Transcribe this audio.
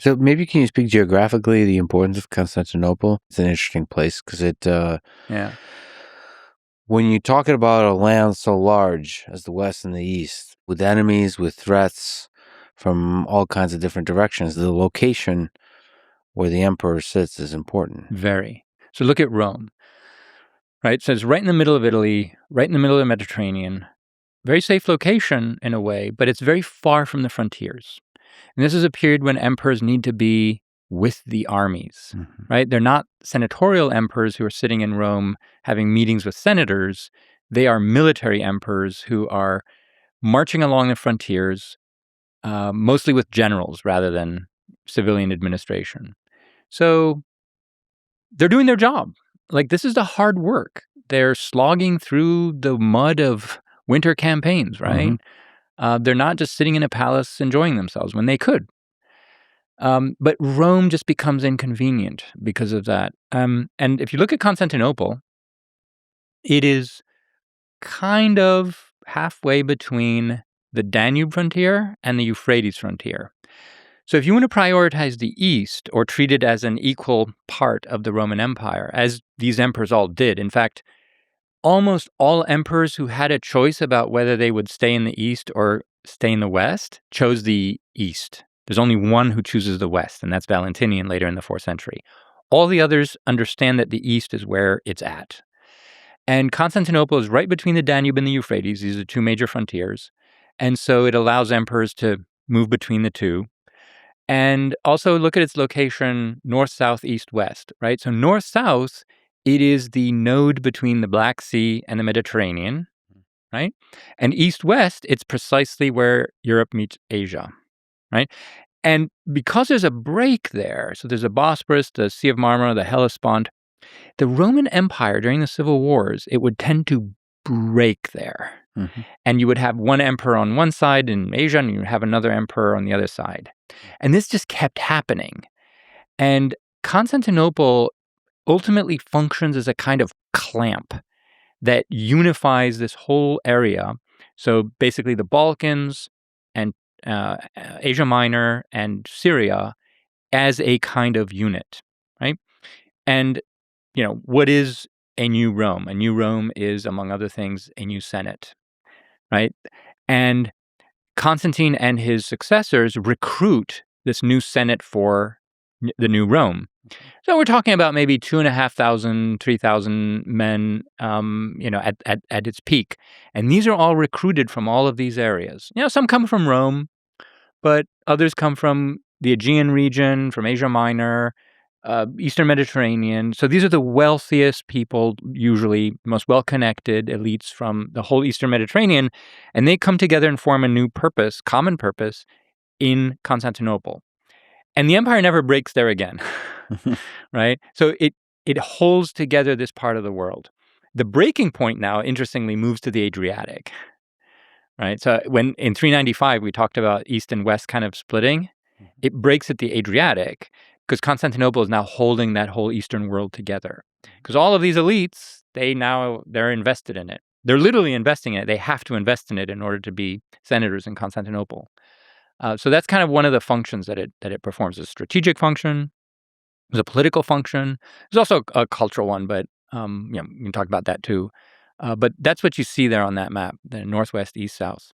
So maybe can you speak geographically the importance of Constantinople? It's an interesting place because Yeah. when you're talking about a land so large as the West and the East, with enemies, with threats from all kinds of different directions, the location where the emperor sits is important. Very. So look at Rome, right? So it's right in the middle of Italy, right in the middle of the Mediterranean. Very safe location in a way, but it's very far from the frontiers. And this is a period when emperors need to be with the armies, right? They're not senatorial emperors who are sitting in Rome having meetings with senators. They are military emperors who are marching along the frontiers, mostly with generals rather than civilian administration. So they're doing their job. Like, this is the hard work. They're slogging through the mud of winter campaigns, right? They're not just sitting in a palace enjoying themselves when they could. But Rome just becomes inconvenient because of that. And if you look at Constantinople, it is kind of halfway between the Danube frontier and the Euphrates frontier. So if you want to prioritize the East or treat it as an equal part of the Roman Empire, as these emperors all did, in fact, almost all emperors who had a choice about whether they would stay in the East or stay in the West chose the East. There's only one who chooses the West, and that's Valentinian later in the 4th century. All the others understand that the East is where it's at. And Constantinople is right between the Danube and the Euphrates. These are two major frontiers. And so it allows emperors to move between the two. And also look at its location north, south, east, west, right? So north, south, it is the node between the Black Sea and the Mediterranean, right? And east, west, it's precisely where Europe meets Asia, right? And because there's a break there, so there's the Bosporus, the Sea of Marmara, the Hellespont, the Roman Empire during the civil wars, it would tend to break there. And you would have one emperor on one side in Asia, and you would have another emperor on the other side. And this just kept happening. And Constantinople ultimately functions as a kind of clamp that unifies this whole area. So basically the Balkans and Asia Minor and Syria as a kind of unit, right? And, what is a new Rome? A new Rome is, among other things, a new Senate, right? And Constantine and his successors recruit this new Senate for the new Rome. So we're talking about maybe 2,500, 3,000 men, at its peak. And these are all recruited from all of these areas. Some come from Rome, but others come from the Aegean region, from Asia Minor, Eastern Mediterranean. So these are the wealthiest people, usually most well-connected elites from the whole Eastern Mediterranean, and they come together and form a new purpose, common purpose, in Constantinople. And the empire never breaks there again, right? So it holds together this part of the world. The breaking point now, interestingly, moves to the Adriatic, right? So when in 395 we talked about East and West kind of splitting, it breaks at the Adriatic, because Constantinople is now holding that whole Eastern world together. Because all of these elites, they're invested in it. They're literally investing in it. They have to invest in it in order to be senators in Constantinople. So that's kind of one of the functions that it performs. A strategic function, there's a political function. There's also a cultural one, but we can talk about that too. But that's what you see there on that map, the northwest, east, south.